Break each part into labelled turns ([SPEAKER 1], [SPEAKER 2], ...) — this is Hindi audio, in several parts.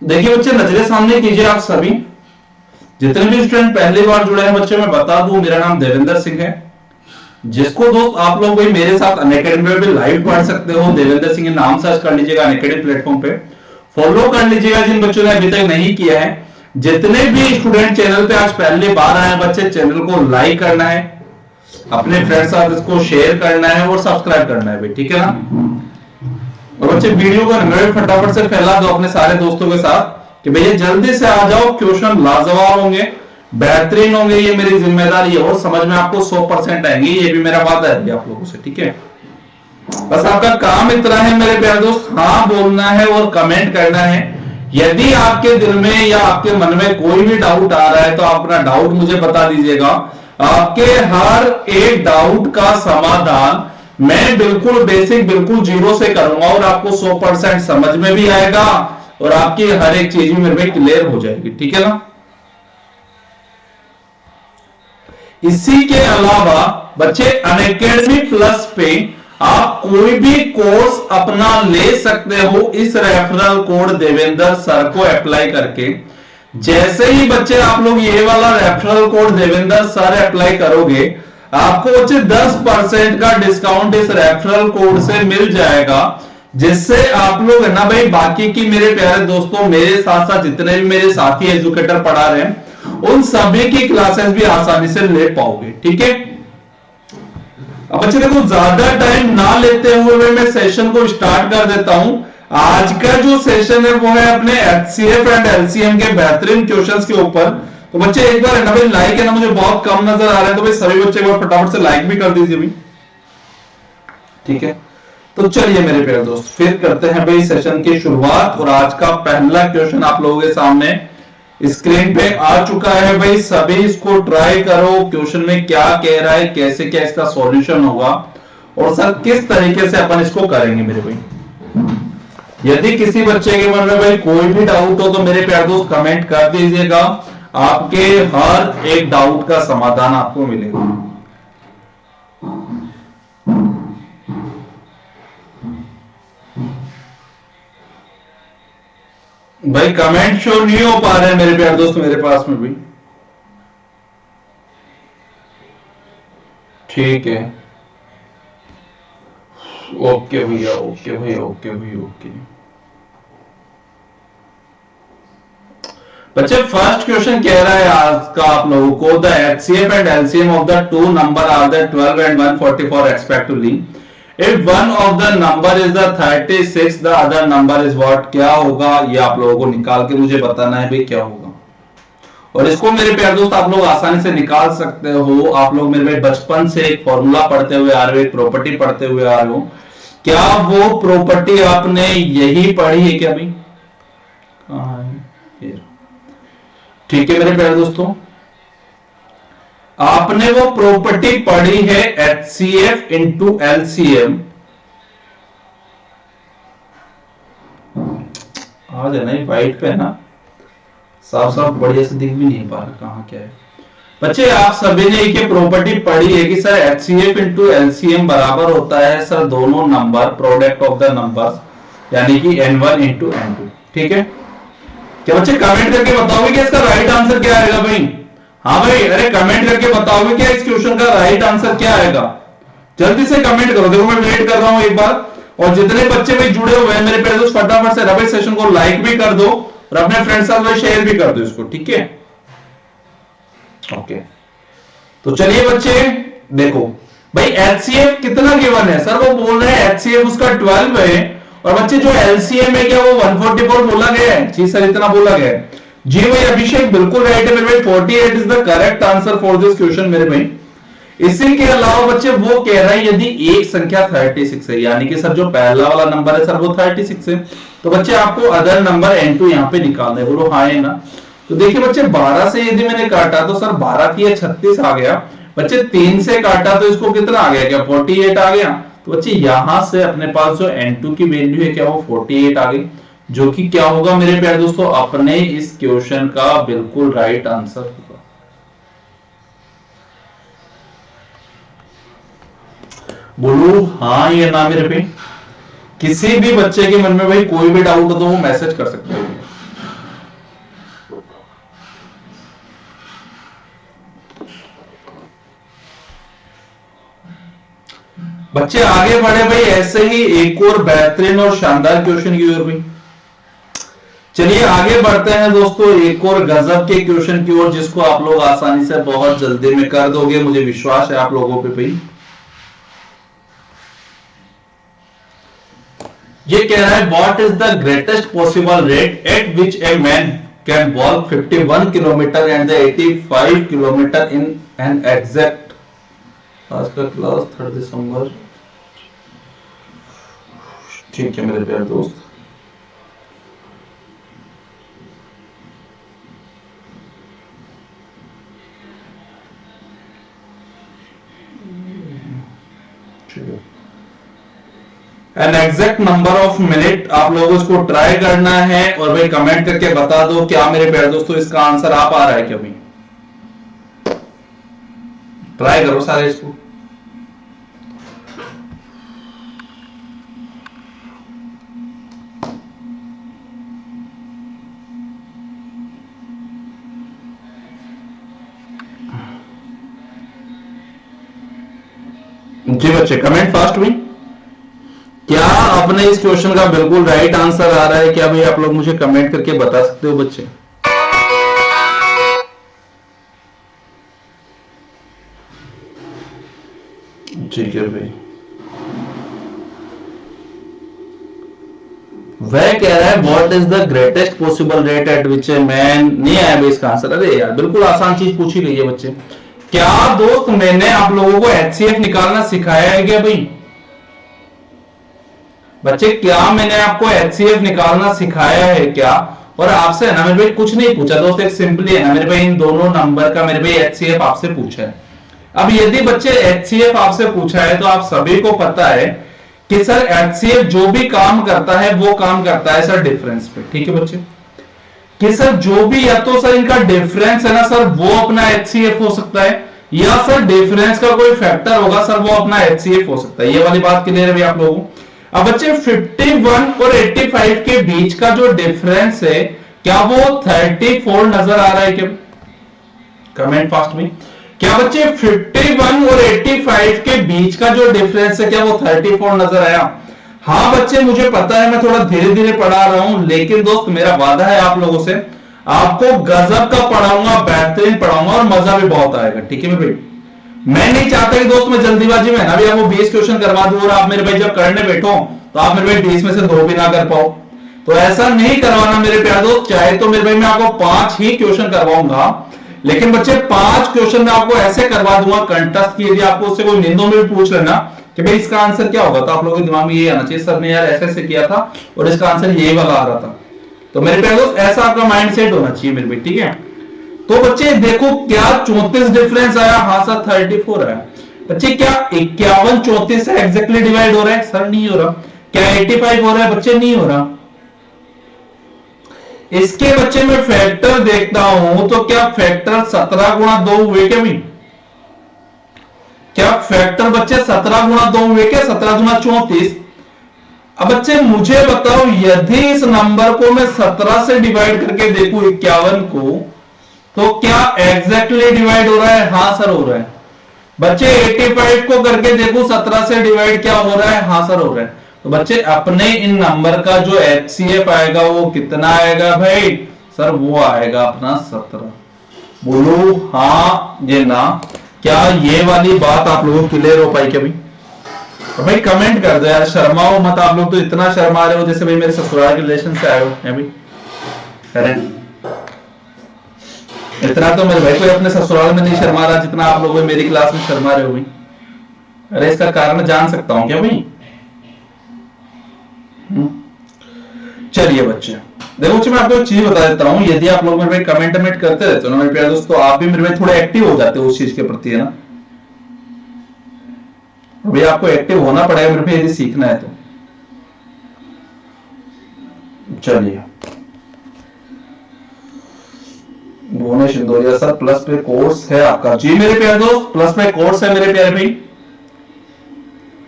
[SPEAKER 1] देखिए बच्चे, नजरें सामने कीजिए आप सभी, जितने भी स्टूडेंट पहली बार जुड़े हैं बच्चे, मैं बता दूं मेरा नाम देवेंद्र सिंह है। जिसको दोस्त आप लोग भाई मेरे साथ अनअकैडमी में भी लाइव पढ़ सकते हो, देवेंद्र सिंह नाम सर्च कर लीजिएगा अनअकैडमी प्लेटफॉर्म पे, फॉलो कर लीजिएगा जिन बच्चों ने अभी तक नहीं किया है। जितने भी स्टूडेंट चैनल पे आज पहली बार आए हैं बच्चे, चैनल को लाइक करना है, अपने फ्रेंड्स साथ इसको शेयर करना है और सब्सक्राइब करना है भाई, ठीक है ना। और बच्चे वीडियो को फटाफट से फैला दो अपने सारे दोस्तों के साथ कि भैया जल्दी से आ जाओ, क्वेश्चन लाजवाब होंगे, बेहतरीन होंगे, ये मेरी जिम्मेदारी है और समझ में आपको 100% आएंगे, ये भी मेरा वादा है आप लोगों से, ठीक है। बस आपका काम इतना है मेरे प्यारे दोस्त, हाँ बोलना है और कमेंट करना है। यदि आपके दिल में या आपके मन में कोई भी डाउट आ रहा है तो आप अपना डाउट मुझे बता दीजिएगा। आपके हर एक डाउट का समाधान मैं बिल्कुल बेसिक, बिल्कुल जीरो से करूंगा और आपको 100% समझ में भी आएगा और आपकी हर एक चीज भी मेरे में क्लियर हो जाएगी, ठीक है ना। इसी के अलावा बच्चे अनअकैडमी प्लस पे आप कोई भी कोर्स अपना ले सकते हो इस रेफरल कोड देवेंद्र सर को अप्लाई करके। जैसे ही बच्चे आप लोग ये वाला referral code Devendra sir apply करोगे, आपको बच्चे 10% का डिस्काउंट इस रेफरल कोड से मिल जाएगा, जिससे आप लोग है ना भाई, बाकी की मेरे प्यारे दोस्तों, मेरे साथ साथ जितने भी मेरे साथी एजुकेटर पढ़ा रहे हैं उन सभी की क्लासेस भी आसानी से ले पाओगे, ठीक है। अब बच्चे देखो, ज्यादा टाइम ना लेते हुए मैं सेशन को स्टार्ट कर देता हूं। आज का जो सेशन है वो है अपने एचसीएफ एंड एलसीएम के बेहतरीन क्वेश्चंस के ऊपर। तो बच्चे एक बार है ना भाई, लाइक है ना मुझे बहुत कम नजर आ रहा है, तो भाई सभी बच्चे एक बार फटाफट से लाइक भी कर दीजिए भाई, ठीक है। तो चलिए मेरे प्यारे दोस्त, फिर करते हैं भाई सेशन की शुरुआत। और आज का पहला क्वेश्चन आप लोगों के सामने स्क्रीन पे आ चुका है भाई, सभी इसको ट्राई करो। क्वेश्चन में क्या कह रहा है, कैसे क्या इसका सॉल्यूशन होगा और सर किस तरीके से अपन इसको करेंगे मेरे भाई। यदि किसी बच्चे के मन में भाई कोई भी डाउट हो तो मेरे प्यारे दोस्त कमेंट कर दीजिएगा, आपके हर एक डाउट का समाधान आपको मिलेगा। भाई कमेंट शो नहीं हो पा रहे हैं मेरे प्यारे दोस्त मेरे पास में भी, ठीक है। ओके भैया, ओके भैया, ओके भैया, ओके। बच्चे फर्स्ट क्वेश्चन कह रहा है आज का आप लोगों को, the HCF and LCM of the two number are the 12 and 144 respectively. If one of the number is the 36, the other number is what. क्या होगा ये आप लोगों को निकाल के मुझे बताना है भाई क्या होगा। और इसको मेरे प्यारे दोस्त आप लोग आसानी से निकाल सकते हो। आप लोग मेरे भाई बचपन से एक फॉर्मूला पढ़ते हुए आ रहे हो, एक प्रॉपर्टी पढ़ते हुए आ रहे हो। क्या वो प्रॉपर्टी आपने यही पढ़ी है क्या भाई? कहां है? ठीक है मेरे प्यारे दोस्तों, आपने वो प्रॉपर्टी पढ़ी है एचसीएफ इंटू एलसीएम। आज है ना वाइट पे ना साफ साफ बढ़िया से दिख भी नहीं पा रहा कहां क्या है। बच्चे आप सभी ने एक प्रॉपर्टी पढ़ी है कि सर एचसीएफ इंटू एलसीएम बराबर होता है सर दोनों number product of the numbers, यानी कि n1 इंटू n2, ठीक है। क्या बच्चे कमेंट करके बताओगे कि इसका राइट आंसर क्या आएगा भाई? हाँ भाई, अरे कमेंट करके बताओगे क्या इस क्वेश्चन का राइट आंसर क्या आएगा? जल्दी से कमेंट करो, देखो मैं वेट कर रहा हूं एक बार। और जितने बच्चे भाई जुड़े हुए हैं मेरे प्यारे दोस्त, फटाफट से रवि सेशन को लाइक भी कर दो और अपने फ्रेंड्स साथ में शेयर भी कर दो इसको, ठीक है। ओके, तो चलिए बच्चे देखो भाई, एचसीएफ कितना गिवन है सर? वो बोल रहे हैं एचसीएफ उसका 12 है। और बच्चे जो एलसीएम है क्या वो 144 बोला गया है? जी सर इतना बोला गया है। जी भाई अभिषेक बिल्कुल राइट है मेरे भाई, 48 is the correct answer for this question मेरे भाई। इसी के अलावा बच्चे वो कह रहे हैं यदि एक संख्या 36 है, यानी कि सर जो पहला वाला नंबर है सर वो 36 है, तो बच्चे आपको अदर नंबर n2 यहाँ पे निकालना है। बोलो हाँ है ना? तो देखिए बच्चे 12 से यदि मैंने काटा तो सर 12 की 36 आ गया। बच्चे 3 से काटा तो इसको कितना आ गया? क्या 48 आ गया? तो बच्चे यहां से अपने पास जो n2 की वैल्यू है क्या वो 48 आ गई, जो कि क्या होगा मेरे प्यारे दोस्तों अपने इस क्वेश्चन का बिल्कुल राइट आंसर होगा। बोलो हाँ या ना मेरे पे। किसी भी बच्चे के मन में भाई कोई भी डाउट हो तो वो मैसेज कर सकते हो। बच्चे आगे बढ़े भाई, ऐसे ही एक और बेहतरीन और शानदार क्वेश्चन की ओर भाई। चलिए आगे बढ़ते हैं दोस्तों एक और गजब के क्वेश्चन की ओर, जिसको आप लोग आसानी से बहुत जल्दी में कर दोगे, मुझे विश्वास है आप लोगों पे भाई। ये कह रहा है what is the greatest possible rate at which a man can walk 51 kilometre and 85 kilometre in an exact. आज का क्लास 3 दिसंबर। ठीक है मेरे प्यारे दोस्त, an exact number of minute आप लोगों को इसको ट्राई करना है और भाई कमेंट करके बता दो क्या मेरे प्यारे दोस्तों इसका आंसर आप आ रहा है क्या भाई। ट्राई करो सारे इसको। जी बच्चे कमेंट फास्ट हुई। क्या आपने इस क्वेश्चन का बिल्कुल राइट आंसर आ रहा है क्या भाई, आप लोग मुझे कमेंट करके बता सकते हो बच्चे। ठीक है भाई, वह कह रहा है what is the greatest possible rate at which a man. नहीं आया भाई इसका आंसर। अरे यार बिल्कुल आसान चीज पूछी गई है बच्चे। क्या दोस्त मैंने आप लोगों को एचसीएफ निकालना सिखाया है क्या भाई। बच्चे क्या मैंने आपको एचसीएफ निकालना सिखाया है क्या। और आपसे है ना मेरे भाई कुछ नहीं पूछा दोस्त, एक सिंपली है ना मेरे भाई इन दोनों नंबर का मेरे भाई एचसीएफ आपसे पूछा है। अब यदि बच्चे एचसीएफ आपसे पूछा है तो आप सभी को पता है कि सर एचसीएफ जो भी काम करता है वो काम करता है सर डिफरेंस पे। ठीक है बच्चे, कि सर जो भी या तो सर इनका डिफरेंस है ना सर वो अपना एचसीएफ हो सकता है, या सर डिफरेंस का कोई फैक्टर होगा सर वो अपना एचसीएफ हो सकता है। ये वाली बात क्लियर है भाई आप लोगों को। अब बच्चे 51 और 85 के बीच का जो डिफरेंस है क्या वो 34 नजर आ रहा है क्या। कमेंट फास्ट में। क्या बच्चे 51 और 85 के बीच का जो डिफरेंस है क्या वो 34 नजर आया। हाँ बच्चे मुझे पता है मैं थोड़ा धीरे धीरे पढ़ा रहा हूं, लेकिन दोस्त मेरा वादा है आप लोगों से आपको गजब का पढ़ाऊंगा, बेहतरीन पढ़ाऊंगा और मजा भी बहुत आएगा। ठीक है भाई, मैं नहीं चाहता कि दोस्त मैं जल्दीबाजी में ना भी आपको 20 क्वेश्चन करवा दूं और आप मेरे भाई जब करने बैठो तो आप मेरे भाई 20 में से 2 भी ना कर पाओ। तो ऐसा नहीं करवाना मेरे प्यारे दोस्त। चाहे तो मेरे भाई मैं आपको 5 ही क्वेश्चन करवाऊंगा, लेकिन बच्चे 5 क्वेश्चन में आपको ऐसे करवा दूंगा कंटेस्ट की, यदि आपको उससे कोई निंदों में भी पूछ लेना कि भाई इसका आंसर क्या होगा तो आप लोगों के दिमाग में ये आना चाहिए सर ने यार ऐसे ऐसे किया था और इसका आंसर यही वाला आ रहा था। तो मेरे प्यारे दोस्त ऐसा आपका माइंड सेट होना चाहिए मेरे भाई। ठीक है, तो बच्चे देखो क्या 34 डिफरेंस आया। हाँ सर 34 है बच्चे। क्या 51 34 से एग्जैक्टली डिवाइड हो रहा है सर, नहीं हो रहा। क्या 85 हो रहा है बच्चे, नहीं हो रहा। इसके बच्चे में फैक्टर देखता हूं तो क्या फैक्टर 17 गुणा 2 हुए क्या भी। क्या फैक्टर बच्चे 17 गुणा 2 हुए क्या, 17 गुणा 34। अब बच्चे मुझे बताओ यदि इस नंबर को मैं 17 से डिवाइड करके देखूं 51 को तो क्या एग्जैक्टली डिवाइड हो रहा है। हाँ सर हो रहा है। बच्चे 85 को करके देखो 17 से डिवाइड क्या हो रहा है। हाँ सर हो रहा है। तो बच्चे अपने इन नंबर का जो एचसीएफ आएगा वो कितना आएगा भाई सर, वो आएगा अपना 17। बोलो हाँ ये ना। क्या ये वाली बात आप लोगों को क्लियर हो पाई क्या भाई। तो भाई कमेंट कर दो यार, शर्माओ मत आप लोग। तो इतना शर्मा रहे हो जैसे भाई मेरे ससुराल के रिलेशन से आए हो है भाई। करें इतना तो मेरे भाई कोई अपने ससुराल में नहीं शर्मा रहा जितना आप लोग मेरी क्लास में शर्मा रहे हो भाई। अरे इसका कारण जान सकता हूं क्या भाई। चलिए बच्चे देखो बच्चे मैं आपको एक चीज बता देता हूं, यदि आप लोग मेरे भाई कमेंट करते रहते हो ना मेरे प्यारे दोस्तों, आप भी मेरे भाई थोड़े एक्टिव हो जाते हो उस चीज के प्रति है ना। भाई आपको एक्टिव होना पड़ेगा मेरे भाई यदि सीखना है तो। चलिए भुवनेश इंदौरिया सर प्लस पे कोर्स है आपका। जी मेरे प्यारे दोस्त प्लस पे कोर्स है मेरे प्यारे भाई,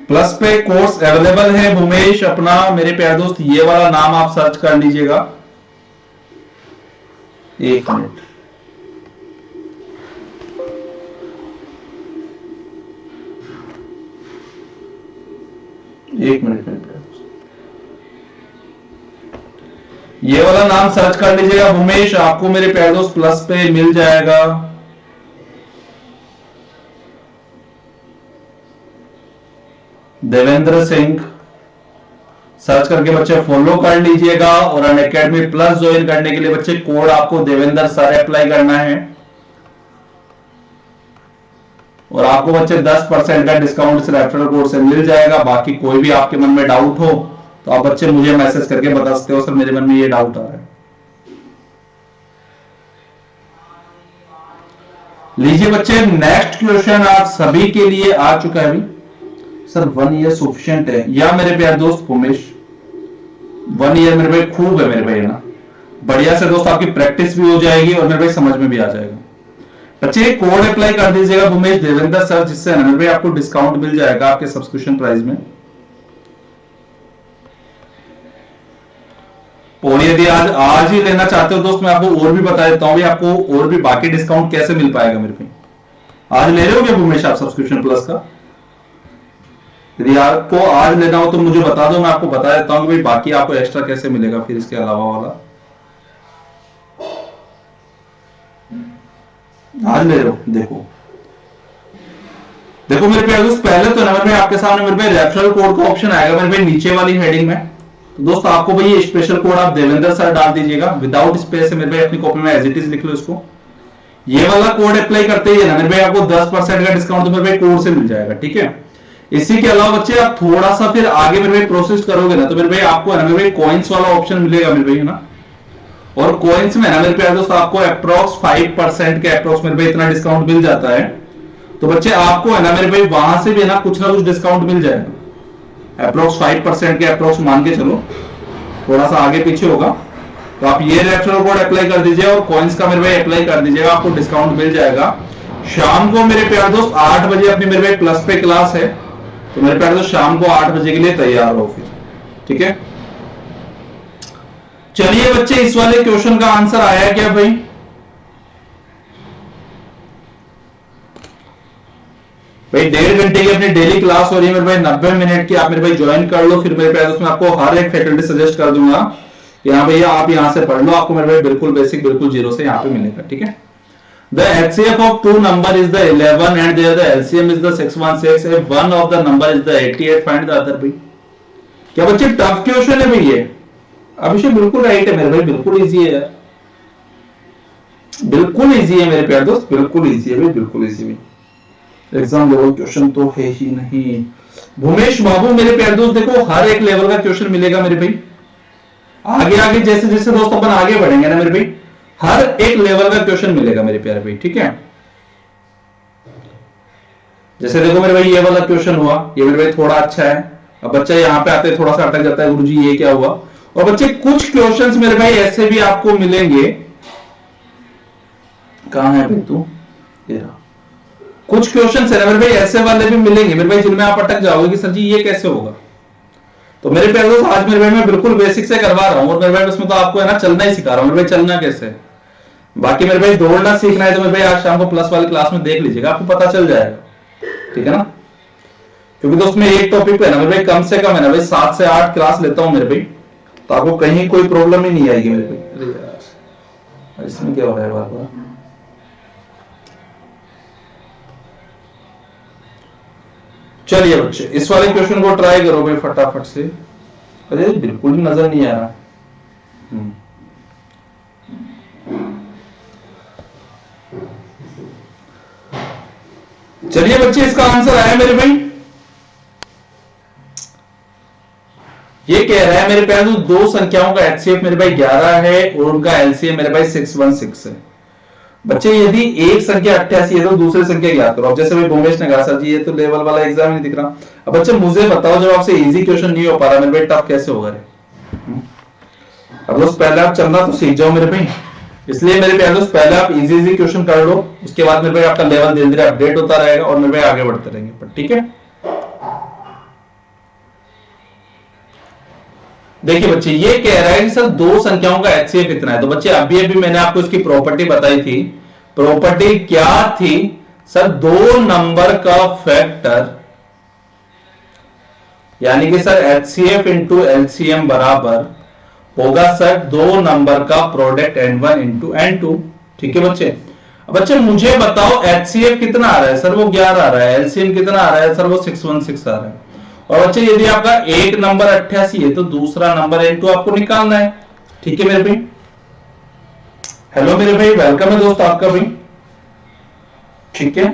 [SPEAKER 1] प्लस पे कोर्स अवेलेबल है भूमेश अपना। मेरे प्यारे दोस्त ये वाला नाम आप सर्च कर लीजिएगा। एक मिनट, एक मिनट में, ये वाला नाम सर्च कर लीजिएगा उमेश, आपको मेरे प्यारे दोस्त प्लस पे मिल जाएगा। देवेंद्र सिंह सर्च करके बच्चे फॉलो कर लीजिएगा। और अनअकैडमी प्लस ज्वाइन करने के लिए बच्चे कोड आपको देवेंद्र सर अप्लाई करना है और आपको बच्चे 10% का डिस्काउंट इस रेफरल कोड से मिल जाएगा। बाकी कोई भी आपके मन में डाउट हो तो आप बच्चे मुझे मैसेज करके बता सकते हो, सर मेरे मन में ये डाउट आ रहा है। लीजिए बच्चे, नेक्स्ट क्वेश्चन आप सभी के लिए आ चुका है। अभी सर 1 ईयर सफिशिएंट है या मेरे प्यारे दोस्त उमेश? 1 ईयर मेरे भाई खूब है मेरे भाई, है ना, बढ़िया से दोस्त आपकी प्रैक्टिस भी हो जाएगी और मेरे भाई समझ में भी आ जाएगा। बच्चे कोड अप्लाई कर दीजिएगा उमेश देवेंद्र सर, जिससे मेरे भाई आपको डिस्काउंट मिल जाएगा आपके सब्सक्रिप्शन प्राइस में। और यदि आज ही लेना चाहते हो दोस्त, मैं आपको और भी बता देता हूं भी आपको और भी बाकी डिस्काउंट कैसे मिल पाएगा मेरे भाई। आज ले रहे हो क्या उमेश आप सब्सक्रिप्शन प्लस का? यदि आपको आज लेना हो तो मुझे बता दो, मैं आपको बता देता हूं कि भाई बाकी आपको एक्स्ट्रा कैसे मिलेगा फिर इसके अलावा वाला। आज ले रहे हो? देखो देखो मेरे प्यारे दोस्त, पहले तो नंबर में आपके सामने मेरे पे रेफरल कोड का ऑप्शन आएगा मेरे पे नीचे वाली हेडिंग में। तो दोस्त आपको भाई ये स्पेशल कोड आप देवेंद्र सर डाल दीजिएगा विदाउट स्पेस है मेरे भाई, अपनी कॉपी में एज इट इज लिख लो इसको। ये वाला कोड अप्लाई करते ही ना मेरे भाई आपको 10% का डिस्काउंट तो मेरे भाई कोड से मिल जाएगा, ठीक है। इसी के अलावा बच्चे आप थोड़ा सा फिर आगे मेरे भाई प्रोसेस करोगे ना तो मेरे भाई आपको है ना मेरे भाई कॉइन्स वाला ऑप्शन मिलेगा मेरे भाई, है ना। और कॉइन्स में ना मेरे प्यारे दोस्त आपको अप्रोक्स 5% के अप्रोक्स मेरे भाई इतना डिस्काउंट मिल जाता है। तो बच्चे आपको है ना मेरे भाई वहां से भी ना कुछ डिस्काउंट मिल जाएगा। अप्रोक्स 5% के अप्रोक्स मान के चलो, थोड़ा सा आगे पीछे होगा। तो आप ये रेफरल कोड अप्लाई कर दीजिए और कॉइन्स का मेरे भाई अप्लाई कर दीजिएगा, आपको डिस्काउंट मिल जाएगा। शाम को मेरे प्यारे दोस्त 8 बजे अपनी मेरे भाई प्लस पे क्लास है, तो मेरे प्यारे दोस्त शाम को 8 बजे के लिए तैयार हो फिर, ठीक है। चलिए बच्चे, इस वाले क्वेश्चन का आंसर आया क्या भाई? भाई 1.5 घंटे की अपनी डेली क्लास हो रही है मेरे भाई, 90 मिनट की। आप मेरे भाई ज्वाइन कर लो, फिर मेरे प्यारे दोस्त मैं आपको हर एक फैकल्टी सजेस्ट कर दूंगा यहाँ भैया आप यहाँ से पढ़ लो, आपको मेरे भाई बिल्कुल बेसिक बिल्कुल जीरो से यहाँ पे मिलेगा, ठीक है। The HCF of two number is the 11 and the LCM is the 616. If one of the number is the 88, find the other भाई। क्या बच्चे टफ क्वेश्चन है भाई ये? अभिषेक बिल्कुल राइट है मेरे भाई, बिल्कुल इजी है यार, बिल्कुल इजी है मेरे प्यारे दोस्त, बिल्कुल इजी है भाई, बिल्कुल इजी है। एग्जाम लेवल क्वेश्चन तो है ही नहीं। भूमेश बाबू मेरे प्यारे दोस्त देखो हर एक लेवल का क्वेश्चन मिलेगा मेरे भाई। आगे आगे जैसे जैसे दोस्त अपन आगे बढ़ेंगे ना मेरे भाई, हर एक लेवल का क्वेश्चन मिलेगा मेरे प्यारे भाई, ठीक है। जैसे देखो मेरे भाई ये वाला क्वेश्चन हुआ, ये मेरे भाई थोड़ा अच्छा है। अब बच्चा यहाँ पे आते थोड़ा सा अटक जाता है, गुरुजी ये क्या हुआ। और बच्चे कुछ क्वेश्चंस मेरे भाई ऐसे भी आपको मिलेंगे, कहां है भाई तू, कुछ क्वेश्चंस है मेरे भाई ऐसे वाले भी मिलेंगे मेरे भाई जिनमें आप अटक जाओगे कि सर जी ये कैसे होगा। तो मेरे प्यारे दोस्त आज मेरे भाई मैं बिल्कुल बेसिक से करवा रहा हूं और मेरे भाई उसमें तो आपको है ना चलना ही सिखा रहा हूं मेरे भाई, चलना कैसे है। बाकी मेरे भाई दौड़ना सीखना है तो मेरे भाई आज शाम को प्लस वाली क्लास में देख लीजिएगा, आपको पता चल जाएगा, ठीक है ना। क्योंकि दोस्त मैं एक टॉपिक पे ना मेरे भाई कम से कम है ना भाई 7 से 8 क्लास लेता हूं मेरे भाई, तो आपको कहीं कोई प्रॉब्लम ही नहीं आएगी मेरे भाई। अरे यार इसमें क्या हो रहा है बार बार। चलिए बच्चे इस वाले क्वेश्चन को ट्राई करो भाई फटाफट से। अरे बिल्कुल भी नजर नहीं आ रहा। चलिए बच्चे इसका आंसर आया मेरे भाई। ये कह रहा है मेरे प्यारे दोस्त दो संख्याओं का एचसीएफ मेरे भाई 11 है और उनका एलसीएम मेरे भाई 616 है। बच्चे यदि एक संख्या 88 है तो दूसरी संख्या ज्ञात करो। अब जैसे भाई भूमेश ने कहा सर जी ये तो लेवल वाला एग्जाम नहीं दिख रहा। अब बच्चे मुझे बताओ जब आपसे इजी क्वेश्चन नहीं हो पा रहा मेरे भाई टफ कैसे होगा रे। अब दोस्त पहले आप चलना तो सीख जाओ मेरे भाई, इसलिए मेरे प्यारे दोस्त पहले आप इजी क्वेश्चन कर लो, उसके बाद मेरे भाई आपका लेवल धीरे धीरे अपडेट होता रहेगा और मेरे भाई आगे बढ़ते रहेंगे, ठीक है। देखिए बच्चे ये कह रहा है कि सर दो संख्याओं का एचसीएफ कितना है। तो बच्चे अभी मैंने आपको इसकी प्रॉपर्टी बताई थी। प्रॉपर्टी क्या थी सर? दो नंबर का फैक्टर यानी कि सर HCF इंटू LCM बराबर होगा सर दो नंबर का प्रोडक्ट N1 इंटू N2। ठीक है बच्चे। अब बच्चे मुझे बताओ HCF कितना आ रहा है सर, वो 11 आ रहा है। LCM कितना आ रहा है सर, वो 616 आ रहा है। और बच्चे यदि आपका एक नंबर 88 है तो दूसरा नंबर N2 आपको निकालना है। ठीक है मेरे भाई। हेलो मेरे भाई, वेलकम है दोस्त आपका भी। ठीक है।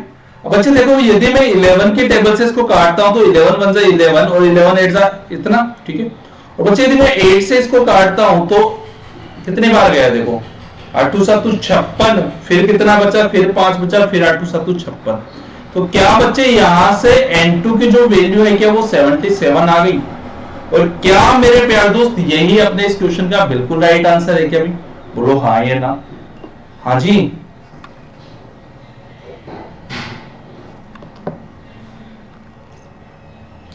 [SPEAKER 1] अब बच्चे देखो यदि मैं 11 के टेबल से इसको काटता हूं तो 11 1 जा 11 और 11 8 जा इतना। ठीक है। और बच्चे यदि मैं 8 से इसको काटता हूं तो कितनी बार गया देखो, 8 2 7 56, फिर कितना बचा, फिर 5 बचा, फिर 8 2 7 56। तो क्या बच्चे यहां से N2 की जो वैल्यू है क्या वो 77 आ गई? और क्या मेरे प्यार दोस्त यही अपने इस क्वेश्चन का बिल्कुल राइट आंसर है क्या भाई? बोलो हाँ या ना। हाँ जी।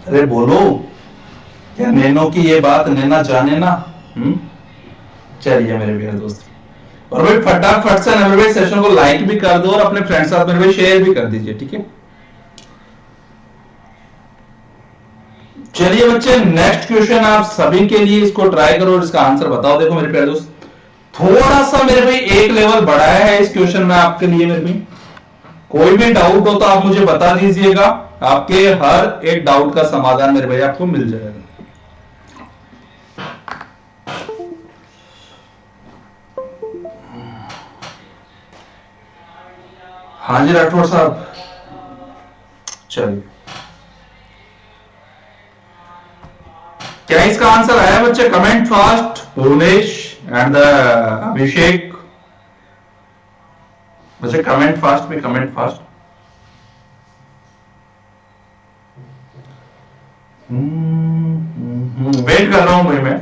[SPEAKER 1] अरे बोलो, क्या नैनो की ये बात नैना जाने ना। चलिए मेरे प्यारे दोस्त, और भाई फटाफट से ना मेरे भाई सेशन को लाइक भी कर दो और अपने फ्रेंड्स साथ मेरे भाई शेयर भी कर दीजिए। ठीक है। चलिए बच्चे नेक्स्ट क्वेश्चन आप सभी के लिए, इसको ट्राई करो और इसका आंसर बताओ। देखो मेरे प्यारे दोस्त, थोड़ा सा मेरे भाई एक लेवल बढ़ाया है इस क्वेश्चन में आपके लिए मेरे भाई। कोई भी डाउट हो तो आप मुझे बता दीजिएगा, आपके हर एक डाउट का समाधान मेरे भाई आपको मिल जाएगा। हाँ जी राठौर साहब, चलिए क्या इसका आंसर आया बच्चे? कमेंट फास्ट भुवनेश एंड अभिषेक। बच्चे कमेंट फास्ट भी, कमेंट फास्ट। वेट कर रहा हूं भाई मैं।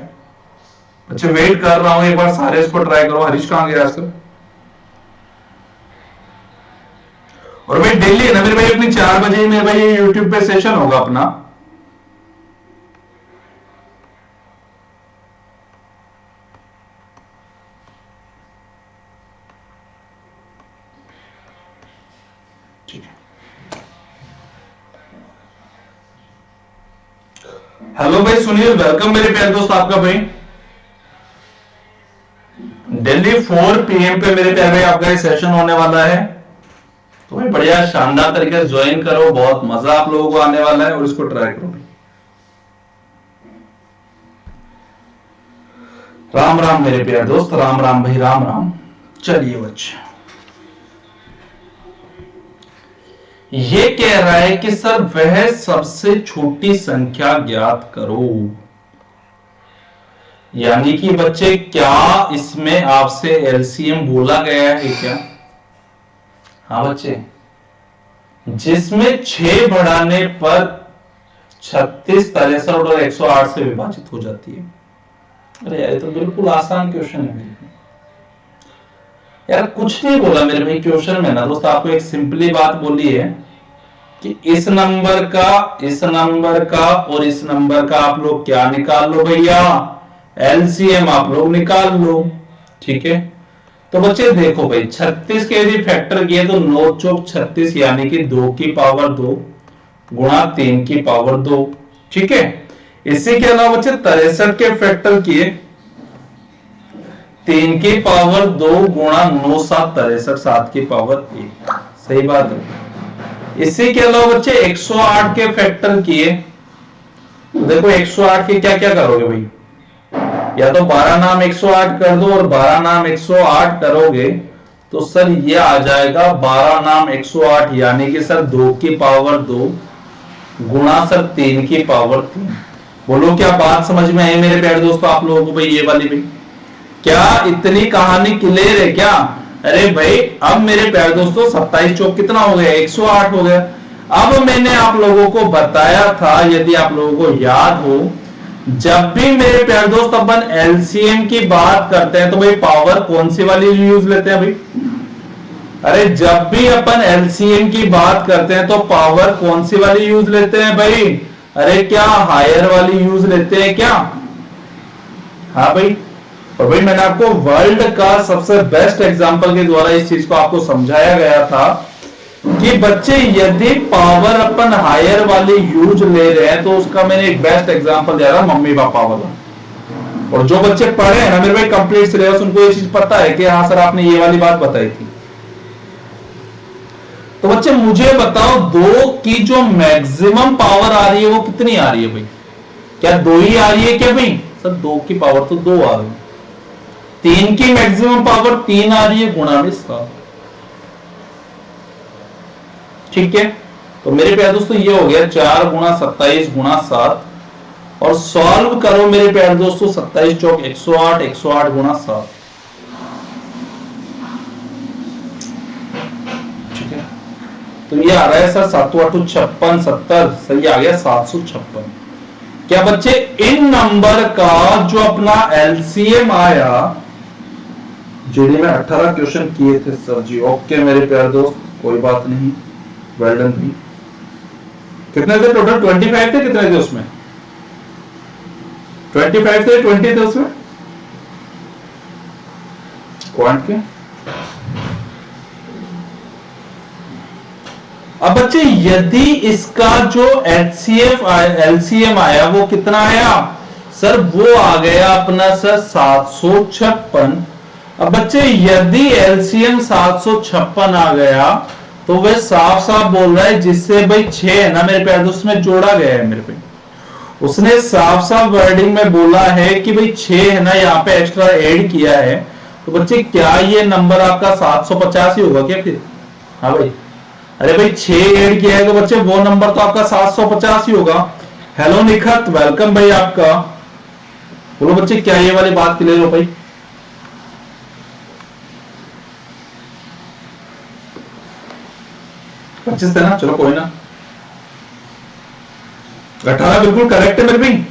[SPEAKER 1] बच्चे वेट कर रहा हूं, एक बार सारे इसको ट्राई करो। हरीश कहां गया आजकल? और भाई डेली है ना मेरे भाई अपनी 4 बजे मेरे भाई यूट्यूब पे सेशन होगा अपना। हेलो भाई सुनील, वेलकम मेरे प्यारे दोस्त आपका भाई। दिल्ली 4 PM पे मेरे प्यारे भाई आपका सेशन होने वाला है, तो भाई बढ़िया शानदार तरीके से ज्वाइन करो, बहुत मजा आप लोगों को आने वाला है और इसको ट्राई करो। राम राम मेरे प्यारे दोस्त, राम राम भाई, राम राम। चलिए बच्चे, ये कह रहा है कि सर वह सबसे छोटी संख्या ज्ञात करो। यानी कि बच्चे क्या इसमें आपसे LCM बोला गया है क्या? हाँ बच्चे, जिसमें 6 बढ़ाने पर 36, 63 और 108 से विभाजित हो जाती है। अरे यार तो बिल्कुल आसान क्वेश्चन है यार, कुछ नहीं बोला मेरे भाई क्वेश्चन में ना दोस्त, आपको एक सिंपली बात बोली है कि इस नंबर का, इस नंबर का और इस नंबर का आप लोग क्या निकाल लो भैया? LCM आप लोग निकाल लो। ठीक है। तो बच्चे देखो भाई 36 के यदि फैक्टर किए तो 9 चौक 36 यानी कि 2 की पावर 2 गुणा 3 की पावर 2। ठीक है। इसी के अलावा बच्चे 63 के फैक्टर किए 3 की पावर 2 गुणा 9 7 63 7 की पावर 1। सही बात है। इसी के अलावा बच्चे 108 के फैक्टर किए तो देखो 108 के क्या क्या करोगे भाई? या तो 12 नाम 108 कर दो, और 12 नाम 108 करोगे तो सर ये आ जाएगा 12 नाम 108 यानी कि सर 2 की पावर 2 गुणा सर 3 की पावर 3। बोलो क्या बात समझ में आई मेरे प्यारे दोस्तों आप लोगों को? भाई ये वाली भाई क्या इतनी कहानी क्लियर है क्या? अरे भाई अब मेरे प्यारे दोस्तों 27 चौक कितना हो गया? 108 हो गया। अब मैंने आप लोगों को बताया था, यदि आप लोगों को याद हो, जब भी मेरे प्यारे दोस्त अपन LCM की बात करते हैं तो भाई पावर कौन सी वाली यूज लेते हैं भाई? अरे जब भी अपन LCM की बात करते हैं तो पावर कौन सी वाली यूज लेते हैं भाई? अरे क्या हायर वाली यूज लेते हैं क्या? हाँ भाई। और भाई मैंने आपको वर्ल्ड का सबसे बेस्ट एग्जांपल के द्वारा इस चीज को आपको समझाया गया था कि बच्चे यदि पावर अपन हायर वाली यूज ले रहे हैं तो उसका मैंने एक बेस्ट एग्जांपल दिया था मम्मी पापा वाला। और जो बच्चे पढ़े हैं ना मेरे भाई कंप्लीट सिलेबस, उनको ये चीज पता है कि हाँ सर आपने ये वाली बात बताई थी। तो बच्चे मुझे बताओ 2 की जो मैक्सिमम पावर आ रही है वो कितनी आ रही है भाई? क्या 2 ही आ रही है क्या भाई? सर 2 की पावर तो 2 आ गई। 3 की मैक्सिमम पावर 3 आ रही है गुणा में 7। ठीक है, तो मेरे प्यारे दोस्तों ये हो गया 4 गुणा 27 गुणा 7। और सॉल्व करो मेरे प्यारे दोस्तों, 27 चौक 108, 108 गुणा 7। ठीक है, तो ये आ रहा है सर 7 8 56, 70। सही आ गया 756। क्या बच्चे इन नंबर का जो अपना एलसीएम आया, जीडी में 18 क्वेश्चन किए थे सर जी। ओके मेरे प्यारे दोस्त, कोई बात नहीं, वेल डन भी। कितने थे टोटल? 25 थे। कितने थे उसमें? 25 थे, 20 थे उसमें क्वांट के। अब बच्चे यदि इसका जो एचसीएफ एलसीएम आया वो कितना आया सर? वो आ गया अपना सर 756। अब बच्चे यदि एलसीएम 756 आ गया तो वह साफ साफ बोल रहा है, जिससे भाई 6 है ना मेरे प्यारे दोस्त में जोड़ा गया है मेरे पे, उसने साफ साफ वर्डिंग में बोला है कि भाई 6 है ना यहाँ पे एक्स्ट्रा ऐड किया है। तो बच्चे क्या ये नंबर आपका 750 ही होगा क्या फिर? हाँ भाई, अरे भाई 6 ऐड किया है तो बच्चे वो नंबर तो आपका 750 ही होगा। हेलो निखत, वेलकम भाई आपका। बोलो बच्चे क्या ये वाली बात क्लियर हो भाई? 25 थे ना, चलो कोई ना। 18 बिल्कुल करेक्ट है मेरे भाई।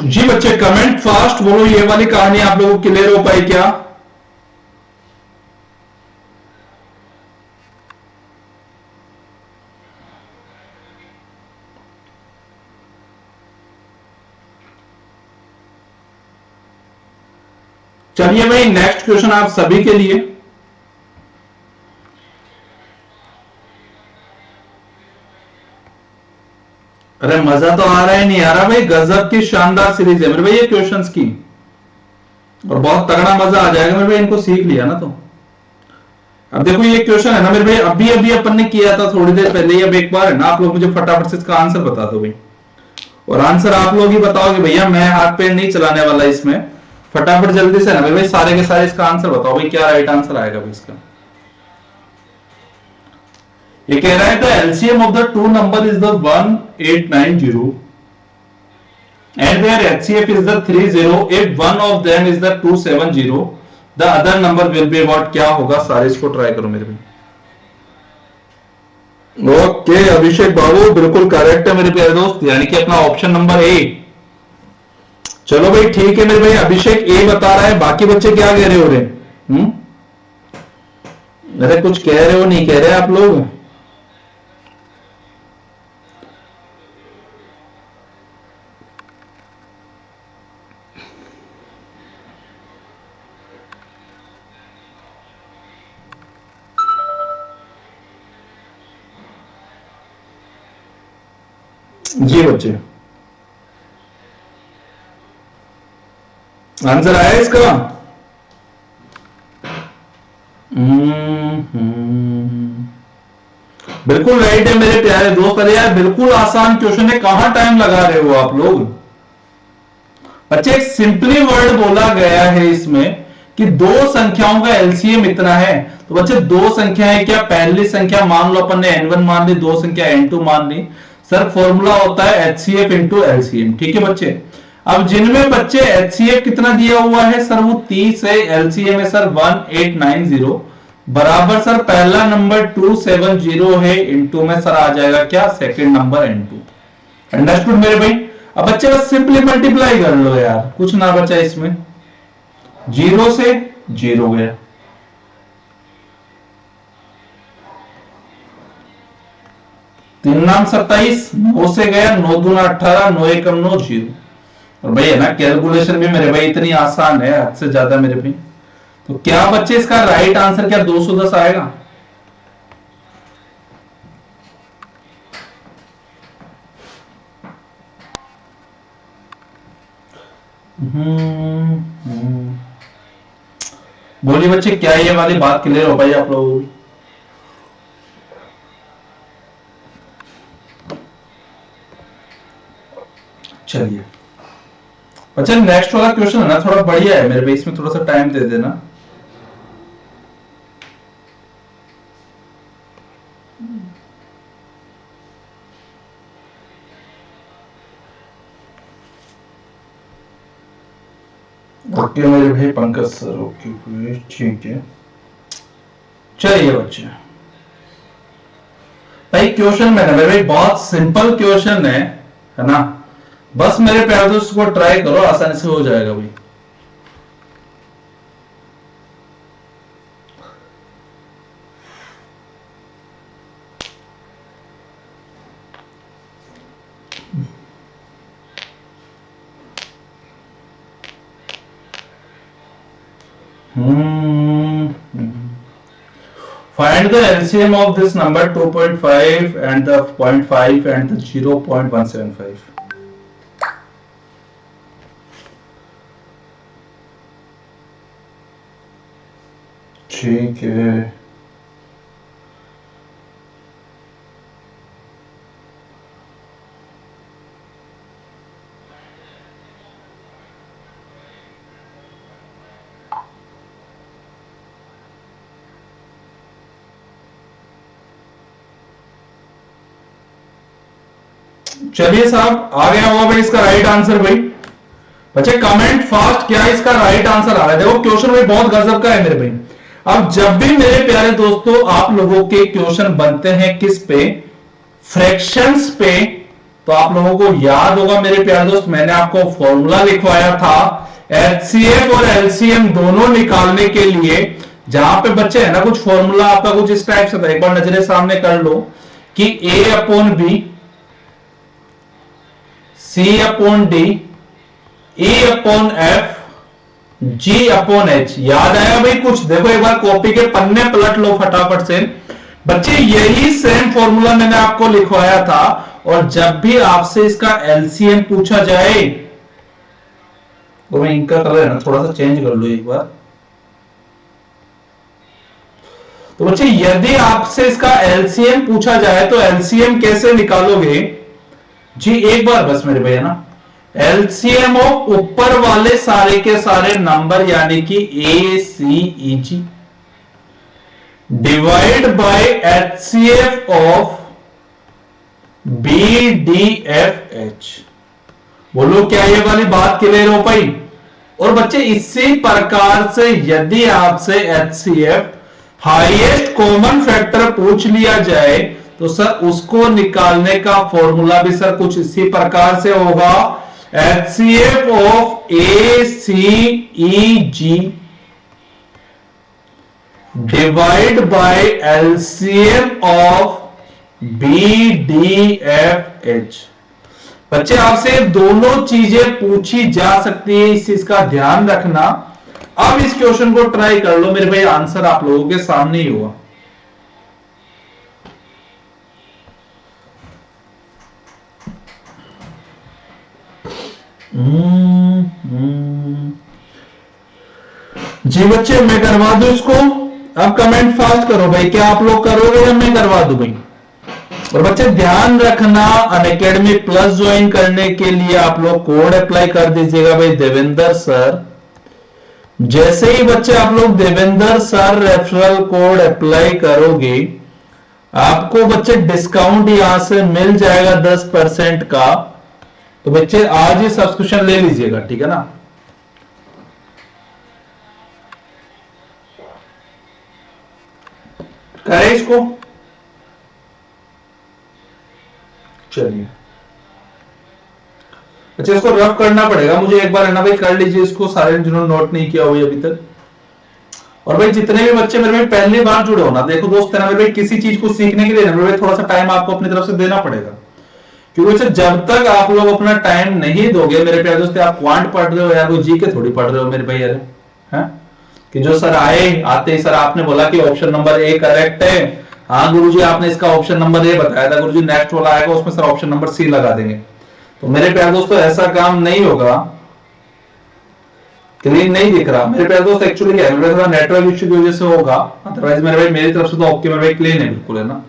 [SPEAKER 1] जी बच्चे कमेंट फास्ट, बोलो ये वाली कहानी आप लोगों को क्लियर हो पाई क्या? चलिए भाई नेक्स्ट क्वेश्चन आप सभी के लिए। अरे मजा तो आ रहा है, नहीं आ रहा भाई? गजब की शानदार सीरीज है मेरे भाई ये क्वेश्चंस की, और बहुत तगड़ा मजा आ जाएगा मेरे भाई इनको सीख लिया ना तो। अब देखो ये क्वेश्चन है ना मेरे भाई, अभी अभी अपन ने किया था थोड़ी देर पहले ही। अब एक बार है ना आप लोग मुझे फटाफट से इसका आंसर बता दो भाई, और आंसर आप लोग ही बताओगे भैया, मैं हाथ पैर नहीं चलाने वाला इसमें। फटाफट जल्दी से ना भाई सारे के सारे इसका आंसर बताओ भाई, क्या राइट आंसर आएगा भाई इसका? ये कह रहा है the LCM of the two number is the 1890 and their HCF is the 30 if one of them is the 270 the other number will be what? क्या होगा? सारे इसको ट्राई करो मेरे भाई। ओके अभिषेक बाबू बिल्कुल करेक्ट है मेरे प्यारे दोस्त, यानी कि अपना ऑप्शन नंबर ए। चलो भाई ठीक है मेरे भाई, अभिषेक ए बता रहा है, बाकी बच्चे क्या कह रहे हो रहे? अरे कुछ कह रहे हो नहीं कह रहे आप लोग? जी बच्चे आंसर आया इसका? बिल्कुल राइट है मेरे प्यारे दोस्त। अरे यार बिल्कुल आसान क्वेश्चन है, कहां टाइम लगा रहे हो आप लोग? बच्चे एक सिंपली वर्ड बोला गया है इसमें कि 2 संख्याओं का एलसीएम इतना है। तो बच्चे 2 संख्याएं, क्या पहली संख्या मान लो अपन ने n1 मान ली, 2 संख्या n2 मान ली। सर फॉर्मूला होता है एचसीएफ इंटू एलसीएम। ठीक है बच्चे, अब जिनमें बच्चे एचसीएफ कितना दिया हुआ है सर? वो 30 है। एलसीएम है सर 1890 बराबर सर पहला नंबर 270 है, इंटू में सर आ जाएगा क्या? Second number n2। अंडरस्टूड मेरे भाई? अब बच्चे बस सिंपली मल्टीप्लाई कर लो यार, कुछ ना बचा इसमें, 0 से 0 गया। 3 नाम 27, 9 से गया, 9 दूना 18, 9 एकम 9, 0। और भाई है ना, कैलकुलेशन भी मेरे भाई इतनी आसान है, हद से ज्यादा मेरे भाई। तो क्या बच्चे इसका राइट आंसर क्या 210 आएगा? बोलिए बच्चे, क्या ये वाली बात क्लियर हो पाई आप लोगों को? चलिए अच्छा, नेक्स्ट वाला क्वेश्चन है ना, थोड़ा बढ़िया है मेरे भाई, इसमें थोड़ा सा टाइम दे देना। ओके मेरे भाई पंकज सर, ओके ठीक है। चलिए बच्चे, भाई क्वेश्चन में मेरे भाई बहुत सिंपल क्वेश्चन है ना, बस मेरे प्यारे दोस्त को ट्राई करो, आसानी से हो जाएगा भाई। Find the LCM of this number 2.5 and the 0.5 and the 0.175. ठीक है, चलिए साहब, आ गया होगा भाई इसका राइट आंसर। भाई बच्चे कमेंट फास्ट, क्या इसका राइट आंसर आ रहा है? देखो क्वेश्चन भाई बहुत गजब का है मेरे भाई। अब जब भी मेरे प्यारे दोस्तों आप लोगों के क्वेश्चन बनते हैं किस पे, फ्रैक्शंस पे, तो आप लोगों को याद होगा मेरे प्यारे दोस्त, मैंने आपको फॉर्मूला लिखवाया था एचसीएफ और एलसीएम दोनों निकालने के लिए, जहां पे बच्चे है ना कुछ फॉर्मूला आपका कुछ इस टाइप से था, एक बार नजरे सामने कर लो कि A upon B, C upon D, E upon F, G upon H. याद आया भाई कुछ? देखो एक बार कॉपी के पन्ने पलट लो फटाफट से बच्चे, यही सेम फॉर्मूला मैंने आपको लिखवाया था। और जब भी आपसे इसका एलसीएम पूछा जाए, तो मैं इनका कलर है ना थोड़ा सा चेंज कर लो एक बार। तो बच्चे यदि आपसे इसका एलसीएम पूछा जाए तो एलसीएम कैसे निकालोगे जी? एक बार बस मेरे भैया ना, एलसीएम ऑफ ऊपर वाले सारे के सारे नंबर यानी कि A C E G divide by HCF of B D F H. बोलो क्या ये वाली बात क्लियर हो पाई? और बच्चे इसी प्रकार से यदि आपसे एचसीएफ हाईएस्ट कॉमन फैक्टर पूछ लिया जाए तो सर उसको निकालने का फॉर्मूला भी सर कुछ इसी प्रकार से होगा, HCF of A C E G divide by LCM of B D F H. बच्चे आपसे दोनों चीजें पूछी जा सकती है, इस चीज का ध्यान रखना। अब इस क्वेश्चन को ट्राई कर लो मेरे भाई, आंसर आप लोगों के सामने ही होगा। जी बच्चे मैं करवा दूं इसको? अब कमेंट फास्ट करो भाई, क्या आप लोग करोगे या मैं करवा दूं भाई? और बच्चे ध्यान रखना, अनअकैडमी प्लस ज्वाइन करने के लिए आप लोग कोड अप्लाई कर दीजिएगा भाई, देवेंद्र सर। जैसे ही बच्चे आप लोग Devendra sir referral code apply करोगे, आपको बच्चे डिस्काउंट यहां से मिल जाएगा 10% का। तो बच्चे आज ही सब्सक्रिप्शन ले लीजिएगा, ठीक है ना? करें इसको? चलिए अच्छा, इसको रफ करना पड़ेगा मुझे एक बार, है ना भाई? कर लीजिए इसको सारे जिन्होंने नोट नहीं किया हुआ अभी तक। और भाई जितने भी बच्चे मेरे भाई पहली बार जुड़े हो ना, देखो दोस्त है ना मेरे भाई, किसी चीज को सीखने के लिए ना मेरे भाई थोड़ा सा टाइम आपको अपनी तरफ से देना पड़ेगा, क्योंकि जब तक आप लोग अपना टाइम नहीं दोगे मेरे प्यारे दोस्त, आप क्वांट पढ़ रहे हो यार, वो जी के थोड़ी पढ़ रहे हो मेरे भाई यार, है कि जो सर आते ही सर आपने बोला कि ऑप्शन नंबर ए करेक्ट है, हाँ गुरुजी आपने इसका ऑप्शन नंबर ए बताया था, गुरुजी नेक्स्ट वाला आएगा उसमें सर ऑप्शन नंबर सी लगा देंगे, तो मेरे प्यारे दोस्तों ऐसा काम नहीं होगा। क्लीन नहीं दिख रहा मेरे प्यारे दोस्त, एक्चुअली क्या है मेरे थोड़ा नेटवर्क इश्यू की वजह से होगा, अदरवाइज मेरे भाई मेरी तरफ से तो ओके मेरे भाई क्लीन है बिल्कुल, है ना।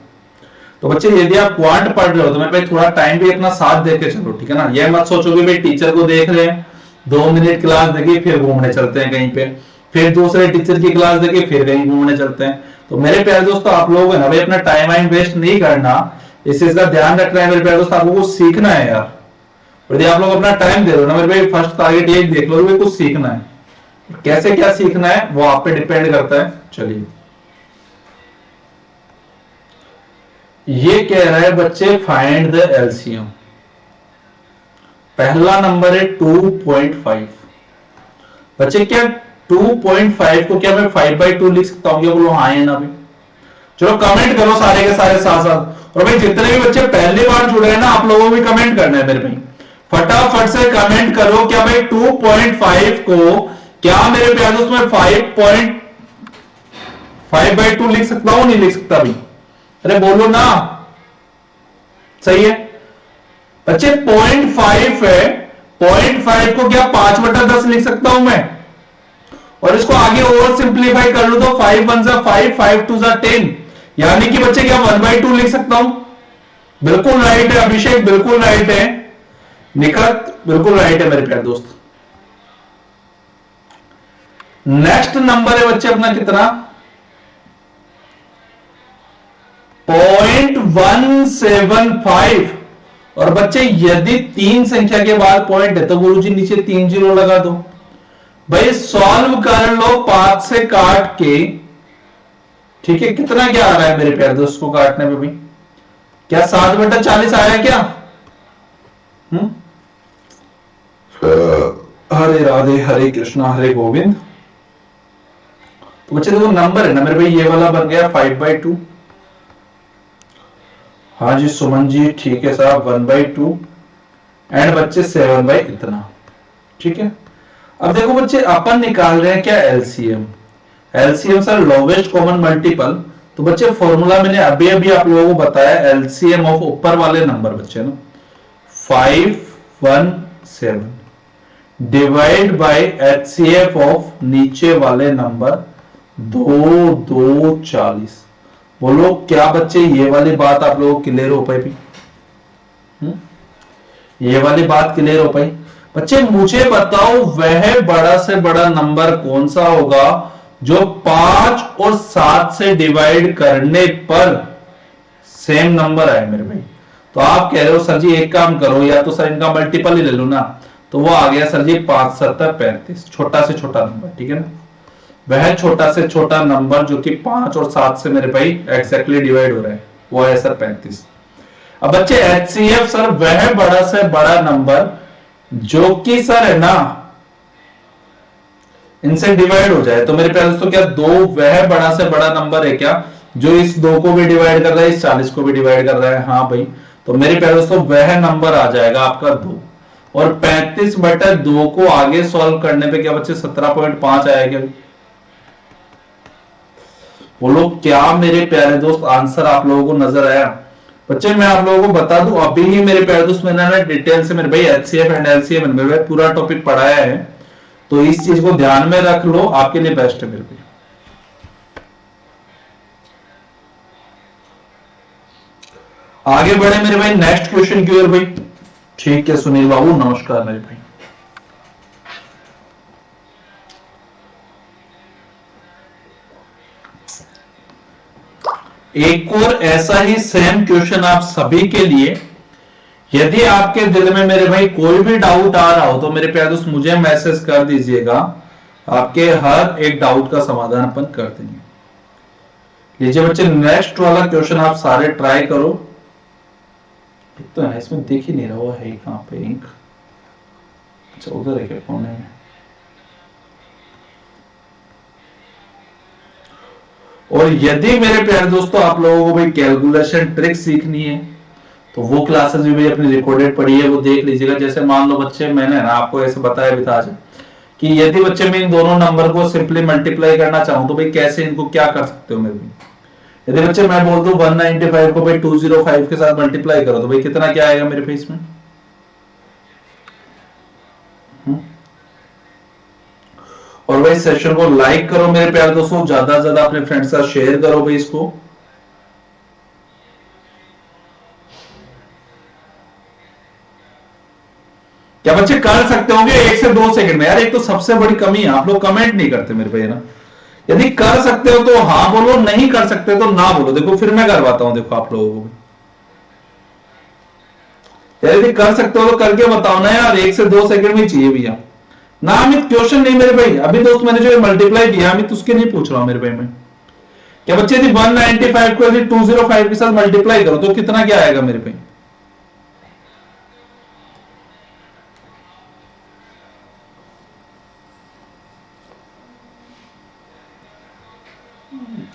[SPEAKER 1] तो बच्चे यदि आप क्वांट पढ़ रहे हो तो मेरे भाई थोड़ा टाइम भी अपना साथ देके चलो, ठीक है ना। ये मत सोचो कि भाई टीचर को देख रहे हैं 2 मिनट क्लास देखिए फिर घूमने चलते हैं कहीं पे, फिर दूसरे टीचर की क्लास देखिए फिर कहीं घूमने चलते हैं। तो मेरे प्यारे दोस्तों आप लोगों को ना भाई अपना टाइम वाइम वेस्ट नहीं करना, इस चीज का ध्यान रखना है मेरे प्यारे दोस्त, आप लोगों को सीखना है यार। यदि आप लोग अपना टाइम दे रहे हो ना मेरे भाई, फर्स्ट टारगेट ये देख लो कि कुछ सीखना है, कैसे क्या सीखना है वो आप पे डिपेंड करता है। चलिए ये कह रहा है बच्चे फाइंड द एलसीएम, पहला नंबर है 2.5। बच्चे क्या 2.5 को क्या मैं 5/2 लिख सकता हूं क्या, बोलो हाँ या ना भाई, चलो कमेंट करो सारे के सारे साथ साथ। और भाई जितने भी बच्चे पहली बार जुड़े हैं ना आप लोगों को भी कमेंट करना है मेरे भाई, फटाफट से कमेंट करो, क्या भाई 2.5 को क्या मेरे प्यारे दोस्त में 5/2 लिख सकता हूं, नहीं लिख सकता भाई, अरे बोलो ना, सही है बच्चे 0.5 है, 0.5 को क्या 5/10 लिख सकता हूं मैं, और इसको आगे ओवर सिंप्लीफाई कर लो तो 5 1 जा 5, 5 2 जा 10, यानी कि बच्चे क्या 1/2 लिख सकता हूं। बिल्कुल राइट है अभिषेक, बिल्कुल राइट है निखत, बिल्कुल राइट है मेरे प्यारे दोस्त। नेक्स्ट नंबर है बच्चे अपना कितना 0.175, और बच्चे यदि 3 संख्या के बाद पॉइंट है तो गुरुजी नीचे 3 जीरो लगा दो। भाई सॉल्व कर लो 5 से काट के, ठीक है कितना क्या आ रहा है मेरे प्यारे दोस्त को काटने में भी, क्या 7/40 आया क्या? हरे राधे हरे कृष्णा हरे गोविंद। तो बच्चे देखो नंबर है ना मेरे भाई, ये वाला बन गया 5/2। हाँ जी सुमन जी ठीक है साहब 1/2 एंड बच्चे 7 बाई इतना, ठीक है। अब देखो बच्चे अपन निकाल रहे हैं क्या LCM, LCM sir lowest common multiple. तो बच्चे फॉर्मूला मैंने अभी अभी आप लोगों को बताया, एलसीएम ऑफ ऊपर वाले नंबर बच्चे ना 517 डिवाइड बाय एचसीएफ ऑफ नीचे वाले नंबर 2240। बोलो क्या बच्चे ये वाली बात आप लोगों को क्लियर हो पाई भी? ये वाली बात क्लियर हो पाई? बच्चे मुझे बताओ वह बड़ा से बड़ा नंबर कौन सा होगा जो 5 और 7 से डिवाइड करने पर सेम नंबर आए मेरे भाई। तो आप कह रहे हो सर जी एक काम करो, या तो सर इनका मल्टीपल ही ले लो ना, तो वो आ गया सर जी 5 7 35, छोटा से छोटा नंबर, ठीक है ना। वह छोटा से छोटा नंबर जो कि 5 और 7 से मेरे भाई एक्जैक्टली डिवाइड हो रहा है वो है सर 35। अब बच्चे एचसीएफ सर वह बड़ा से बड़ा नंबर जो कि सर है ना इनसे डिवाइड हो जाए। तो मेरे प्यारे दोस्तों क्या 2 वह बड़ा से बड़ा नंबर है क्या जो इस 2 को भी डिवाइड कर रहा है, इस 40 को भी डिवाइड कर रहा है? हाँ भाई, तो मेरे प्यारे दोस्तों वह नंबर आ जाएगा आपका 2, और 35/2 को आगे सॉल्व करने पे क्या बच्चे 17.5 आएगा। बोलो क्या मेरे प्यारे दोस्त आंसर आप लोगों को नजर आया? बच्चे मैं आप लोगों को बता दूं अभी ही मेरे प्यारे दोस्त मैंने डिटेल से मेरे भाई एचसीएफ एंड एलसीएम मेरे भाई पूरा टॉपिक पढ़ाया है, तो इस चीज को ध्यान में रख लो, आपके लिए बेस्ट है मेरे भाई। आगे बढ़े मेरे भाई नेक्स्ट क्वेश्चन की ओर भाई। ठीक है सुनील बाबू नमस्कार मेरे भाई। एक और ऐसा ही सेम क्वेश्चन आप सभी के लिए, यदि आपके दिल में मेरे भाई कोई भी डाउट आ रहा हो तो मेरे प्यारे दोस्त मुझे मैसेज कर दीजिएगा, आपके हर एक डाउट का समाधान अपन कर देंगे। लीजिए बच्चे नेक्स्ट वाला क्वेश्चन आप सारे ट्राई करो। तो है इसमें देख ही नहीं रहा हुआ है कहां पे इंक, अच्छा उधर है क्या कोने में? और यदि मेरे प्यारे दोस्तों आप लोगों को भाई कैलकुलेशन ट्रिक सीखनी है तो वो क्लासेस भी भाई अपनी रिकॉर्डेड पड़ी है, वो देख लीजिएगा। जैसे मान लो बच्चे, मैंने ना आपको ऐसे बताया भी था आज कि यदि बच्चे मैं इन दोनों नंबर को सिंपली मल्टीप्लाई करना चाहूं तो भाई कैसे इनको क्या कर सकते हो मेरे भी। यदि बच्चे मैं बोल दूं 195 को भाई 205 के साथ मल्टीप्लाई करो तो भाई कितना क्या आएगा मेरे फेस में। और भाई सेशन को लाइक करो मेरे प्यारे दोस्तों, ज्यादा से ज्यादा अपने फ्रेंड्स के साथ शेयर करो भाई इसको। क्या बच्चे कर सकते होंगे 1 से 2 सेकंड में? यार एक तो सबसे बड़ी कमी है, आप लोग कमेंट नहीं करते मेरे भाई ना। यदि कर सकते हो तो हाँ बोलो, नहीं कर सकते तो ना बोलो। देखो फिर मैं करवाता हूं, देखो आप लोगों को। यदि कर सकते हो तो करके बताओ ना यार, 1 से 2 सेकंड में चाहिए भैया ना। अमित क्वेश्चन नहीं मेरे भाई, अभी दोस्त मैंने जो मल्टीप्लाई किया अमित उसके नहीं पूछ रहा हूं मेरे भाई मैं। क्या बच्चे यदि 195 को यदि 205 के साथ मल्टीप्लाई करो तो कितना क्या आएगा मेरे भाई?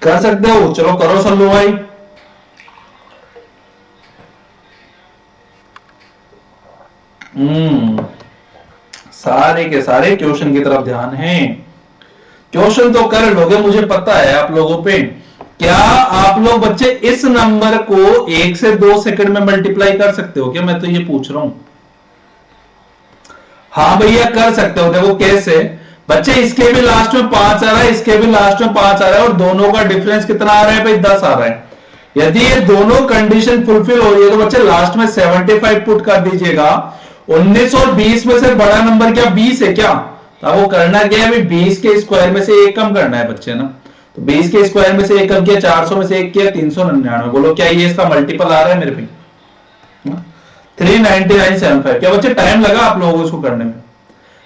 [SPEAKER 1] कर सकते हो, चलो करो सल्लू भाई। सारे के सारे क्वेश्चन की तरफ ध्यान है। क्वेश्चन तो कर लोगे, मुझे पता है आप लोगों पे। क्या आप लोग बच्चे इस नंबर को 1 से 2 सेकंड में मल्टीप्लाई कर सकते हो क्या? मैं तो ये पूछ रहा हूं। हाँ भैया कर सकते हो। देखो कैसे बच्चे, इसके भी लास्ट में 5 आ रहा है, इसके भी लास्ट में 5 आ रहा है, और दोनों का डिफरेंस कितना आ रहा है भाई? 10 आ रहा है। यदि ये दोनों कंडीशन फुलफिल हो रही है तो बच्चे लास्ट में 75 पुट कर दीजिएगा। 19 और 20 में से बड़ा नंबर क्या 20 है क्या? तो वो करना क्या है, 20 के स्क्वायर में से 1 कम करना है बच्चे ना। तो 20 के स्क्वायर में से 1 कम किया, 400 में से 1 किया, 399। बोलो क्या ये इसका मल्टीपल आ रहा है मेरे भाई? 399.75। क्या बच्चे टाइम लगा आप लोगों को इसको करने में?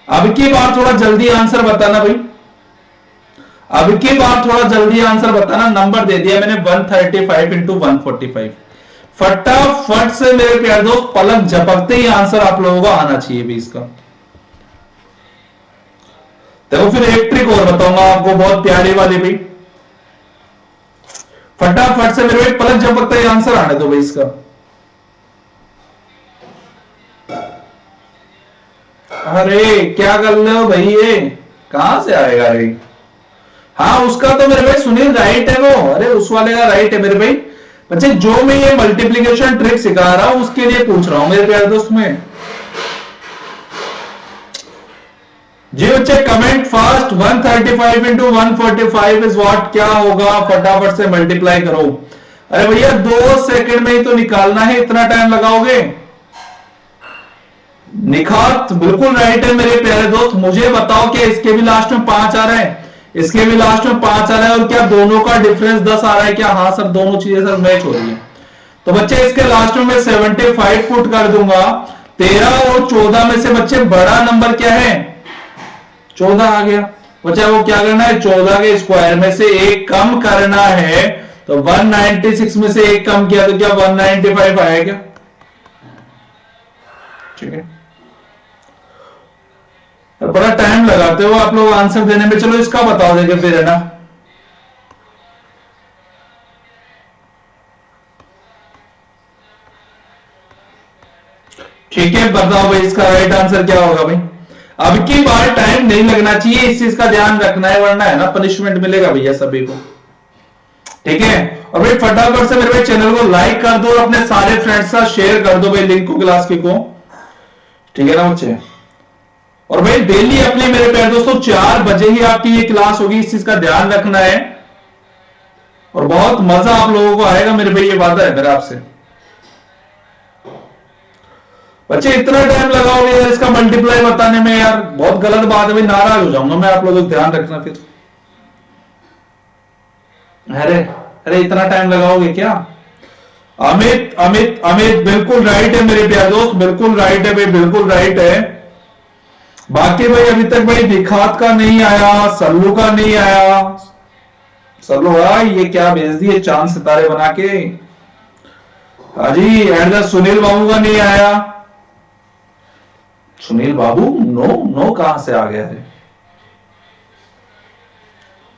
[SPEAKER 1] अब की बार थोड़ा जल्दी आंसर बताना भाई, अब की बार थोड़ा जल्दी आंसर बताना। नंबर दे दिया मैंने 135 इंटू 145। फटाफट से मेरे प्यारे दोस्त पलक झपकते ही आंसर आप लोगों को आना चाहिए भी इसका। देखो फिर एक ट्रिक और बताऊंगा आपको, बहुत प्यारी वाली भी। फटाफट से मेरे भाई पलक झपकते ही आंसर आने दो भाई इसका। अरे क्या कर रहे हो भाई, ये कहां से आएगा रे? हाँ उसका तो मेरे भाई सुनील राइट है वो, अरे उस वाले का राइट है मेरे भाई। बच्चे जो मैं ये मल्टीप्लीकेशन ट्रिक सिखा रहा हूं उसके लिए पूछ रहा हूं मेरे प्यारे दोस्त में। जी बच्चे comment fast. 135 into 145 is what? क्या होगा? फटाफट से मल्टीप्लाई करो। अरे भैया 2 सेकंड में ही तो निकालना है, इतना टाइम लगाओगे? निखात बिल्कुल राइट है मेरे प्यारे दोस्त। मुझे बताओ कि इसके भी लास्ट में 5 आ रहा है, इसके भी लास्ट में 5 आ रहा है, और क्या दोनों का डिफरेंस 10 आ रहा है क्या? हाँ सर, दोनों चीजें सर मैच हो रही है। तो बच्चे इसके लास्ट में मैं 75 पुट कर दूंगा। 13 और 14 में से बच्चे बड़ा नंबर क्या है? 14 आ गया। बच्चा वो क्या करना है? 14 के स्क्वायर में से 1 कम करना है। तो 196 में से 1 कम किया तो क्या 195 आया क्या? ठीक है, बड़ा टाइम लगाते हो आप लोग आंसर देने में। चलो इसका बताओ देंगे फिर, है ना? ठीक है, बताओ भाई इसका राइट आंसर क्या होगा भाई? अब की बार टाइम नहीं लगना चाहिए, इस चीज का ध्यान रखना है, वरना है ना पनिशमेंट मिलेगा भैया सभी को। ठीक है, और भाई फटाफट से मेरे भाई चैनल को लाइक कर दो और अपने सारे फ्रेंड्स के साथ शेयर कर दो भाई लिंक को, क्लास की को। ठीक है ना बच्चे? और भाई डेली अपने मेरे प्यारे दोस्तों 4 बजे ही आपकी ये क्लास होगी, इस चीज का ध्यान रखना है। और बहुत मजा आप लोगों को आएगा मेरे भाई, ये वादा है मेरा आपसे। बच्चे इतना टाइम लगाओगे यार इसका मल्टीप्लाई बताने में, यार बहुत गलत बात है भाई, नाराज हो जाऊंगा मैं। आप लोगों को ध्यान रखना फिर। अरे अरे इतना टाइम लगाओगे क्या? अमित अमित अमित बिल्कुल राइट है मेरे प्यारे दोस्त, बिल्कुल राइट है भाई, बिल्कुल राइट है। बाकी भाई अभी तक भाई दिखात का नहीं आया, सल्लू का नहीं आया। सल्लू भाई ये क्या भेज दिए चांद सितारे बना के? हाजी एंड सुनील बाबू का नहीं आया। सुनील बाबू नो नो कहां से आ गया है?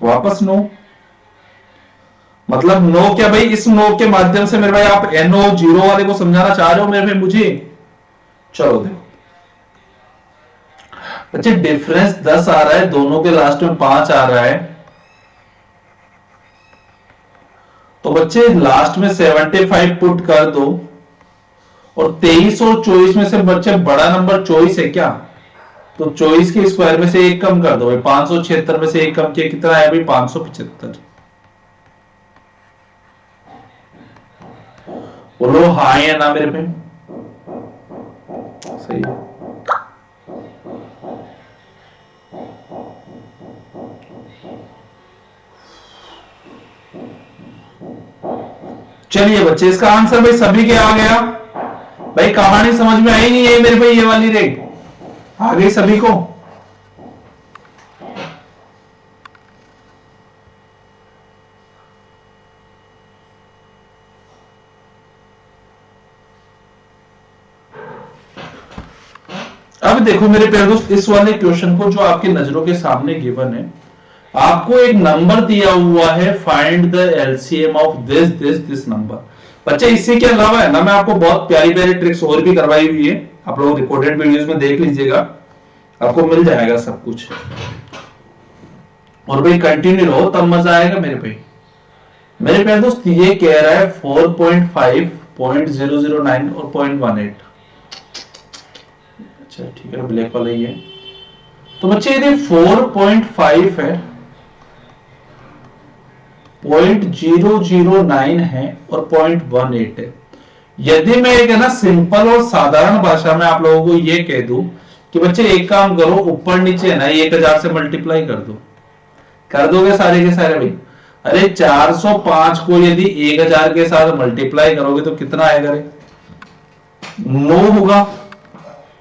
[SPEAKER 1] वापस नो। मतलब नो क्या भाई, इस नो के माध्यम से मेरे भाई आप NO जीरो वाले को समझाना चाह रहे हो मेरे भाई मुझे? चलो देखो बच्चे, डिफरेंस 10 आ रहा है, दोनों के लास्ट में 5 आ रहा है, तो बच्चे लास्ट में 75 पुट कर दो, और 23 और 24 में से बच्चे बड़ा नंबर 24 है क्या? तो 24 के स्क्वायर में से एक कम कर दो भाई, 576 में से एक कम किया कितना है भाई? 575। बोलो हाँ या ना मेरे पे? सही है। चलिए बच्चे, इसका आंसर भाई सभी के आ गया भाई, कहानी समझ में आई नहीं है मेरे भाई? ये वाली रे आ गई सभी को? अब देखो मेरे प्यारे दोस्त, इस वाले क्वेश्चन को जो आपकी नजरों के सामने गिवन है, आपको एक नंबर दिया हुआ है, find the LCM of this this this number. बच्चे इससे के अलावा है ना, मैं आपको बहुत प्यारी प्यारी ट्रिक्स और भी करवाई हुई है, आप लोग रिकॉर्डेड वीडियोस में देख लीजिएगा, आपको मिल जाएगा सब कुछ। और भाई कंटिन्यू रहो तब मजा आएगा मेरे भाई। मेरे प्यारे दोस्त ये कह रहा है 4.5, 0.009 और 0.18। अच्छा ठीक है, ब्लैक वाला ही है। तो बच्चे यदि 4.5 है, 0.009 है और 0.18 है, यदि मैं एक है ना सिंपल और साधारण भाषा में आप लोगों को ये कह दूं कि बच्चे एक काम करो, ऊपर नीचे है ना 1000 से मल्टीप्लाई कर दो, कर दोगे सारे के सारे भाई? अरे 405 को यदि 1000 के साथ मल्टीप्लाई करोगे तो कितना आएगा रे? 9 होगा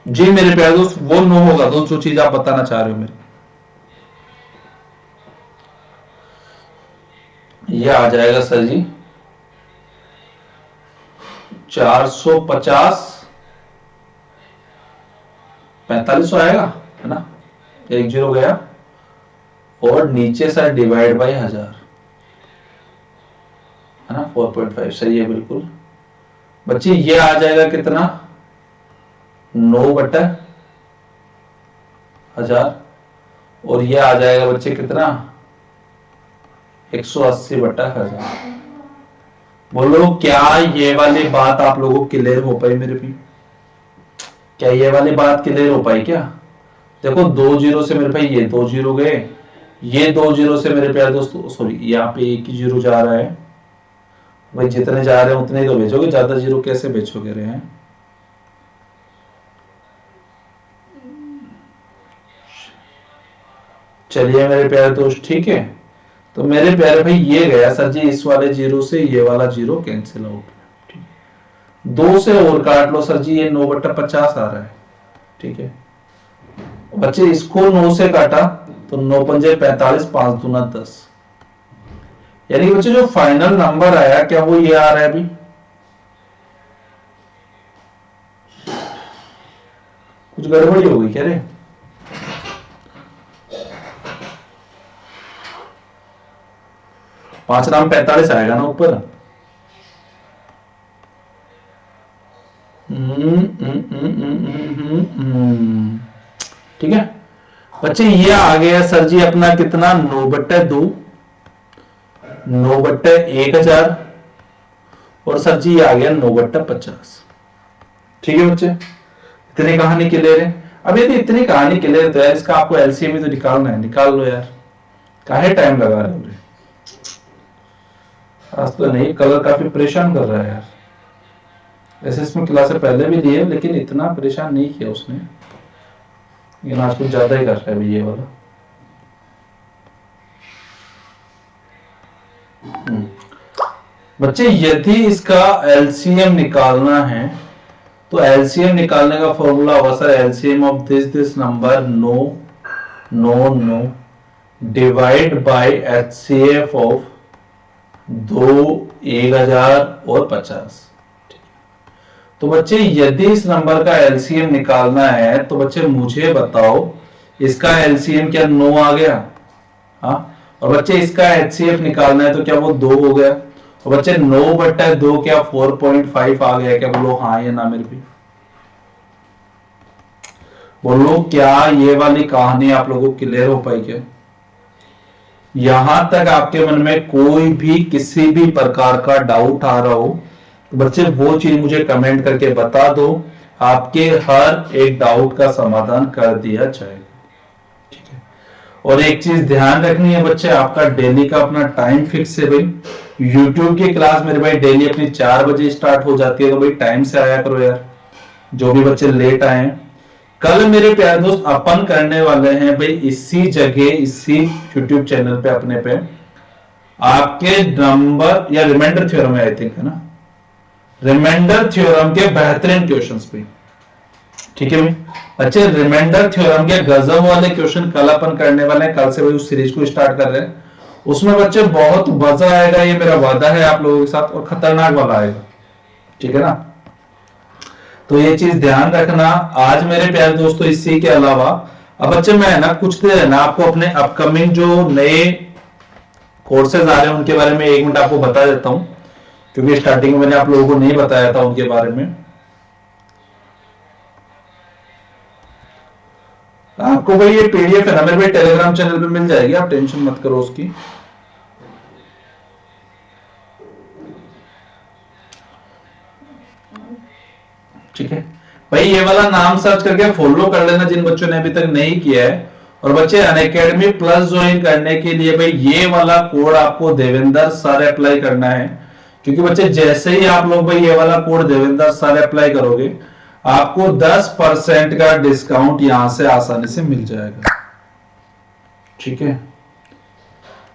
[SPEAKER 1] जी मेरे प्यारे दोस्त, वो 9 होगा। दोस्त जो चीज आप बताना चाह रहे हो मेरे, ये आ जाएगा सर जी 450, 4500 आएगा है ना, एक जीरो गया, और नीचे सर डिवाइड बाय 1000 है ना, 4.5 सही है बिल्कुल। बच्चे ये आ जाएगा कितना? 9/1000, और ये आ जाएगा बच्चे कितना? 180/1000। बोलो क्या ये वाली बात आप लोगों को क्लियर हो पाई मेरे भी? क्या ये वाली बात क्लियर हो पाई क्या? देखो 2 जीरो से मेरे भाई ये 2 जीरो गए, ये 2 जीरो से मेरे प्यारे दोस्तों, सॉरी यहाँ पे एक ही जीरो जा रहा है भाई, जितने जा रहे हैं उतने ही तो बेचोगे, ज्यादा जीरो कैसे बेचोगे रहे हैं? चलिए मेरे प्यारे दोस्त ठीक है, तो मेरे प्यारे भाई ये गया सर जी, इस वाले जीरो से ये वाला जीरो कैंसिल आउट, 2 से और काट लो सर जी, ये 9/50 आ रहा है। ठीक है बच्चे, इसको 9 से काटा तो 9 पंजे 45, 5 दूना 10, यानी बच्चे जो फाइनल नंबर आया क्या वो ये आ रहा है अभी? कुछ गड़बड़ी हो गई क्या रे? पांच नाम 45 आएगा ना ऊपर। ठीक है बच्चे, ये आ गया सर जी अपना कितना? 9/2, 9/1000, और सर जी ये आ गया 9/50। ठीक है बच्चे, इतनी कहानी क्लियर है। अब यदि इतनी कहानी क्लियर है तो यार इसका आपको एलसीएम तो निकालना है, निकाल लो यार, काहे टाइम लगा रहे हो? आज तो नहीं, कलर काफी परेशान कर रहा है यार, वैसे इसमें क्लासें पहले भी लिए लेकिन इतना परेशान नहीं किया उसने, लेकिन आज कुछ ज्यादा ही कर रहा है ये वाला। बच्चे यदि इसका एलसीएम निकालना है तो एलसीएम निकालने का फॉर्मूला होगा sir, LCM of this number no no no divide by HCF of 2, 1000 और 50। तो बच्चे यदि इस नंबर का एलसीएम निकालना है तो बच्चे मुझे बताओ, इसका एलसीएम क्या 9 आ गया? हाँ, और बच्चे इसका HCF निकालना है तो क्या वो 2 हो गया, और बच्चे 9/2 क्या 4.5 आ गया क्या? बोलो हाँ या ना मेरे भी, बोलो क्या ये वाली कहानी आप लोगों को क्लियर हो पाई क्या? यहां तक आपके मन में कोई भी किसी भी प्रकार का डाउट आ रहा हो तो बच्चे वो चीज मुझे कमेंट करके बता दो, आपके हर एक डाउट का समाधान कर दिया जाएगा, ठीक है। और एक चीज ध्यान रखनी है बच्चे, आपका डेली का अपना टाइम फिक्स है भाई। यूट्यूब की क्लास मेरे भाई डेली अपनी 4 बजे स्टार्ट हो जाती है, तो भाई टाइम से आया करो यार, जो भी बच्चे लेट आए हैं। कल मेरे प्यारे दोस्त अपन करने वाले हैं भाई इसी जगह, इसी यूट्यूब चैनल पे अपने पे आपके नंबर या रिमाइंडर थ्योरम है आई थिंक, है ना, रिमाइंडर थ्योरम के बेहतरीन क्वेश्चंस पे, ठीक है भाई। अच्छे रिमाइंडर थ्योरम के गजब वाले क्वेश्चन कल अपन करने वाले हैं, कल से भाई उस सीरीज को स्टार्ट कर रहे हैं। उसमें बच्चे बहुत मजा आएगा, ये मेरा वादा है आप लोगों के साथ, और खतरनाक वाला आएगा, ठीक है ना। तो ये चीज ध्यान रखना। आज मेरे प्यारे दोस्तों इसी के अलावा अब बच्चे मैं ना कुछ देर ना आपको अपने अपकमिंग जो नए कोर्सेज आ रहे हैं उनके बारे में 1 मिनट आपको बता देता हूं, क्योंकि स्टार्टिंग में मैंने आप लोगों को नहीं बताया था उनके बारे में। आपको भाई ये PDF है ना मेरे भाई टेलीग्राम चैनल पे मिल जाएगी, आप टेंशन मत करो उसकी। ठीक है भाई, ये वाला नाम सर्च करके फॉलो कर लेना जिन बच्चों ने अभी तक नहीं किया है। और बच्चे अनअकैडमी प्लस ज्वाइन करने के लिए भाई ये वाला कोड आपको देवेंद्र सर अप्लाई करना है, क्योंकि बच्चे जैसे ही आप लोग भाई ये वाला कोड देवेंद्र सर अप्लाई करोगे आपको 10% का डिस्काउंट यहां से आसानी से मिल जाएगा, ठीक है।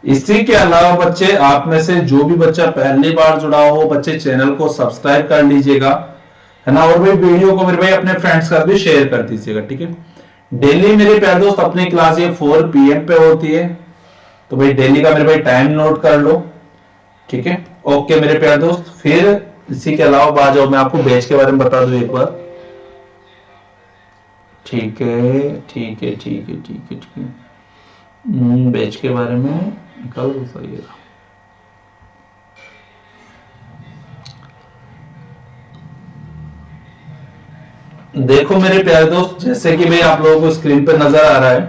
[SPEAKER 1] इसी के अलावा बच्चे आप में से जो भी बच्चा पहली बार जुड़ा हो बच्चे चैनल को सब्सक्राइब कर लीजिएगा, है ना, और भाई वीडियो को मेरे भाई अपने फ्रेंड्स का भी शेयर कर दीजिएगा, ठीक है। डेली मेरे प्यारे दोस्त अपनी क्लास ये 4 PM पे होती है, तो भाई डेली का मेरे भाई टाइम नोट कर लो, ठीक है। ओके मेरे प्यारे दोस्त, फिर इसी के अलावा आ जाओ मैं आपको बैच के बारे में बता दूं एक बार, ठीक है ठीक है ठीक है ठीक है ठीक है, बैच के बारे में निकाल दो सही है। देखो मेरे प्यारे दोस्त, जैसे कि भाई आप लोगों को स्क्रीन पर नजर आ रहा है